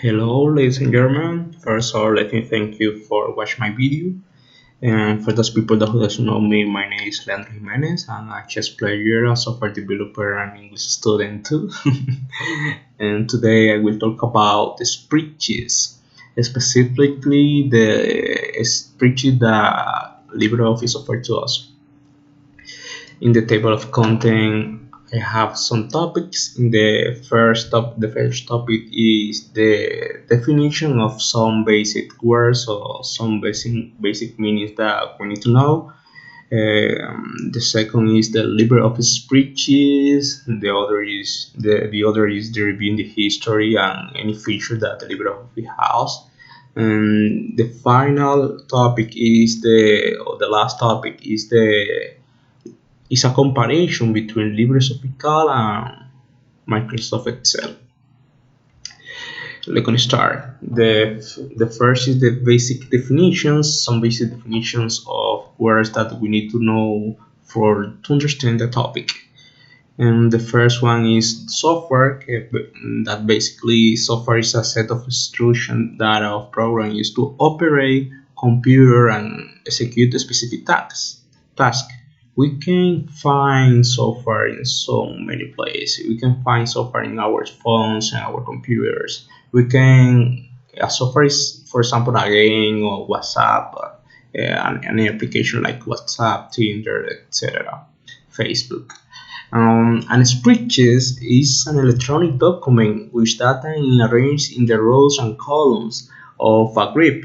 Hello, ladies and gentlemen. First of all, let me thank you for watching my video. And for those people that who doesn't know me, my name is Leandro Jimenez. I'm a chess player, a software developer, and English student too. And today I will talk about the spreadsheets, specifically the spreadsheet that LibreOffice offered to us. In the table of content, I have some topics. In the first topic is the definition of some basic words or some basic meanings that we need to know. The second is the LibreOffice spreadsheets. The other is the reviewing the history and any feature that the LibreOffice has. And the final topic is the last topic is a comparison between LibreOffice Calc and Microsoft Excel. Let's gonna start. The first is the basic definitions, some basic definitions of words that we need to know to understand the topic. And the first one is software. That basically software is a set of instructions that a program used to operate computer and execute a specific task. We can find software in so many places. We can find software in our phones and our computers. A software is, for example, a game or WhatsApp, an application like WhatsApp, Tinder, etc., Facebook. And spreadsheet is an electronic document with data arranged in the rows and columns of a grid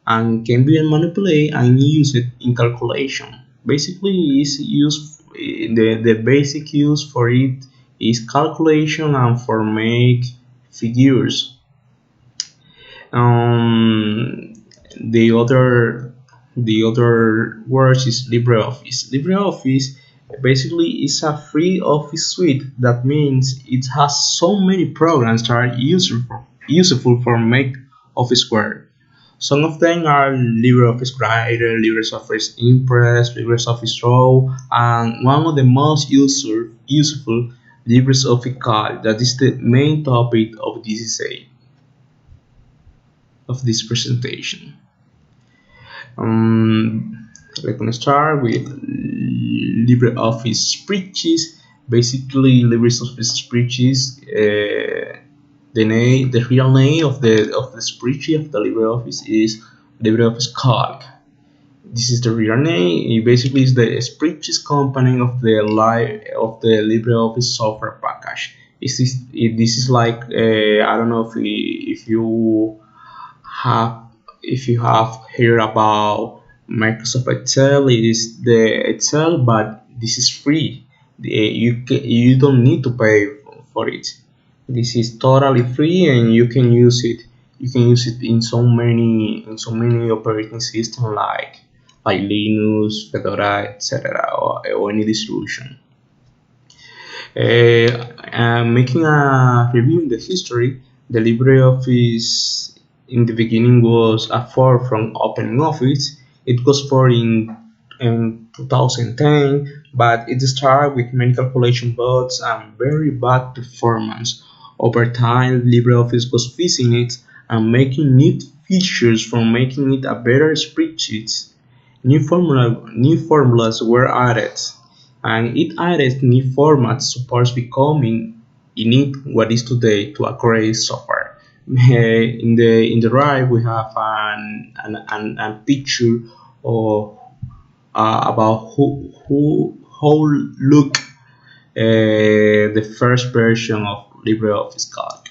and can be manipulated and used in calculation. Basically, the basic use for it is calculation and for make figures. Um, the other the other word is LibreOffice. LibreOffice basically is a free office suite. That means it has so many programs that are useful for make office work. Some of them are LibreOffice Writer, LibreOffice Impress, LibreOffice Draw, and one of the most useful LibreOffice Calc. That is the main topic of this presentation. Let me start with LibreOffice spreadsheets. Basically, LibreOffice spreadsheets. The real name of the spreadsheet of the LibreOffice is LibreOffice Calc. This is the real name. It basically is the spreadsheet component of the LibreOffice software package. This is like I don't know if you have heard about Microsoft Excel. It is the Excel, but this is free. You don't need to pay for it. This is totally free and you can use it. You can use it in so many operating systems like Linux, Fedora, etc., or any distribution. Making a review in the history, the LibreOffice in the beginning was a fork from OpenOffice. It was forked in 2010, but it started with many calculation bugs and very bad performance. Over time, LibreOffice was fixing it and making new features from making it a better spreadsheet. New formulas were added, and it added new formats supports becoming in it what is today to a great software. In the right we have a picture of about how look the first version of LibreOffice Calc.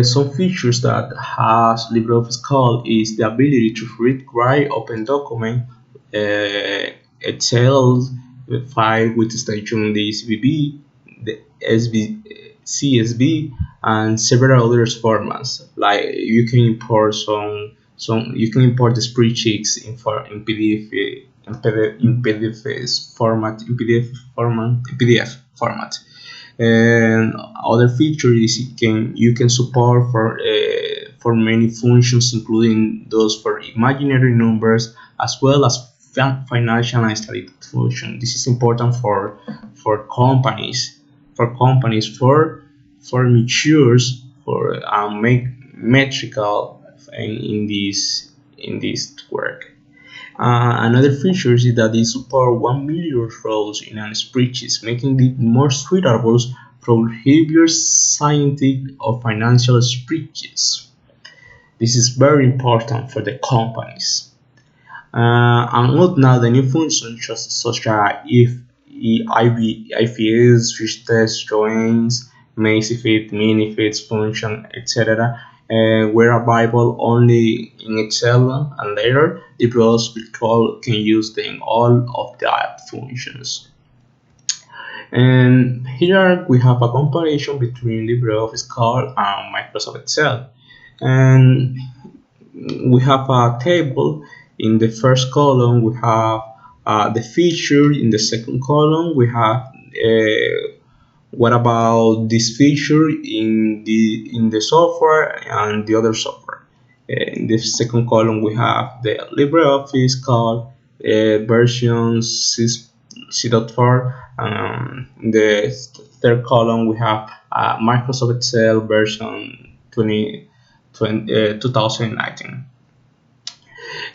Some features that has LibreOffice Calc is the ability to read, write, open document, Excel file with extension the CSV, the CSV, and several other formats. Like you can import you can import the spreadsheets in PDF format. And other feature is you can support for many functions, including those for imaginary numbers as well as financial and statistical function. This is important for companies features for make metrical in this work. Another feature is that it supports 1 million rows in a spreadsheet, making it more suitable for heavier scientific or financial spreadsheets. This is very important for the companies. And note now the new functions such as IFS, fish test, joins, maze fit, mini fits function, etc. Were available only in Excel, and later LibreOffice can use them all of the functions. And here we have a comparison between LibreOffice Calc and Microsoft Excel. And we have a table. In the first column we have the feature. In the second column we have what about this feature in the software and the other software. In the second column we have the LibreOffice Calc version 6.4. In the third column we have Microsoft Excel version 2019.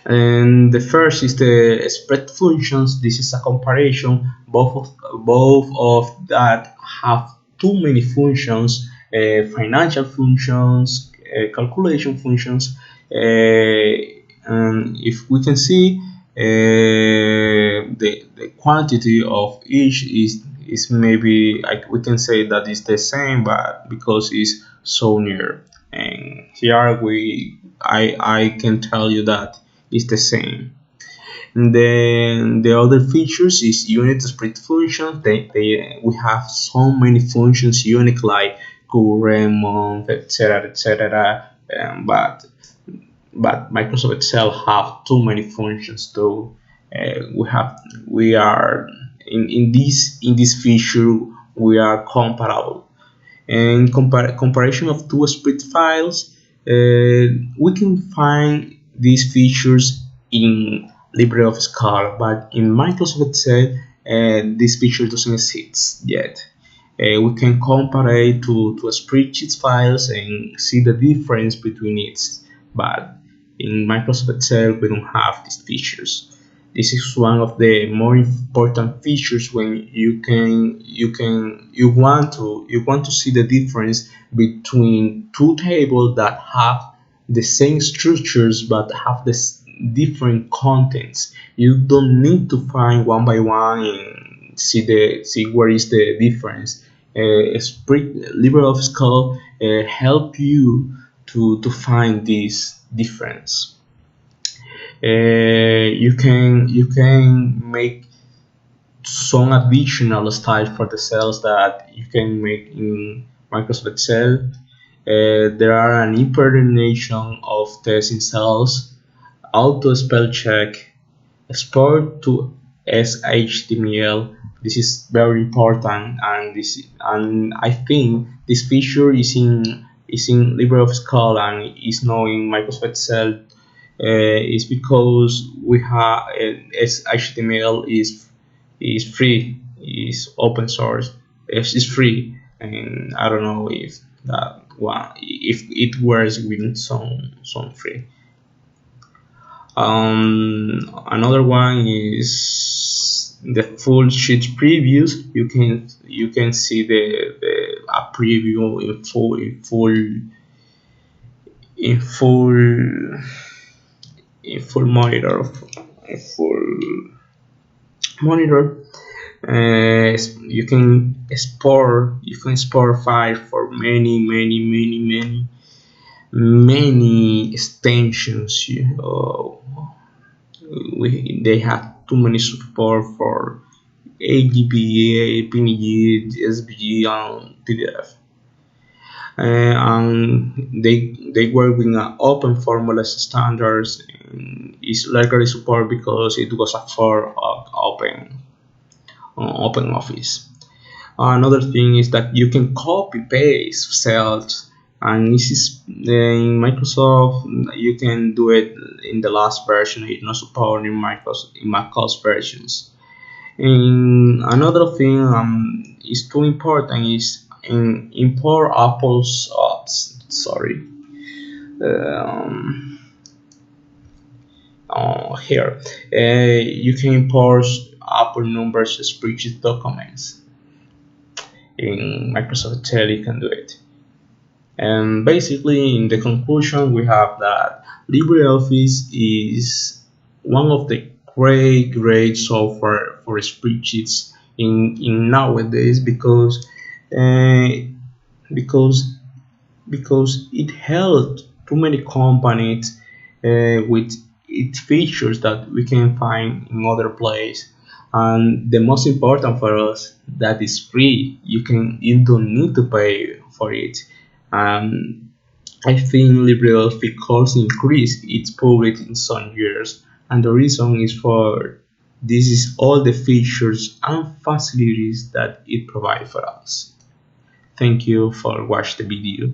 And the first is the spread functions. This is a comparison. Both of that have too many functions, financial functions, calculation functions. And if we can see, the quantity of each is maybe, like, we can say that it's the same, but because it's so near. And here I can tell you that it's the same. And then the other features is unit spread functions. We have so many functions unique, like current, month, etc. But Microsoft Excel have too many functions too. We are in this feature we are comparable. And comparison of two spread files, we can find these features in LibreOffice Calc, but in Microsoft Excel this feature doesn't exist yet. We can compare it to spreadsheet files and see the difference between it, but in Microsoft Excel we don't have these features. This is one of the more important features when you want to see the difference between two tables that have the same structures but have this different contents. You don't need to find one by one and see where is the difference. LibreOffice Calc help you to find this difference. You can make some additional styles for the cells that you can make in Microsoft Excel. There are an implementation of tests in cells, auto spell check, export to HTML. This is very important, and I think this feature is in LibreOffice Calc and is not in Microsoft Excel. Is because we have HTML is free, is open source, it's free, and I don't know if that one if it works with some free. Another one is the full sheet previews. You can see a preview in full monitor. You can export files for many extensions. They have too many support for AGB, PNG, SVG, and PDF. And they work with open formula standards. And it's likely support because it was a for open office. Another thing is that you can copy paste cells, and this is in Microsoft you can do it in the last version. It's not supported in macOS versions. And another thing is too important is import Apple's sorry. Um, Here, you can import Apple numbers spreadsheet documents in Microsoft Excel. You can do it. And basically, in the conclusion, we have that LibreOffice is one of the great software for spreadsheets in nowadays uh, because because it helped too many companies with its features that we can find in other places. And the most important for us, that is free. You don't need to pay for it. um, I think LibreOffice cost increased its public in some years, and the reason is for this is all the features and facilities that it provides for us. Thank you for watching the video.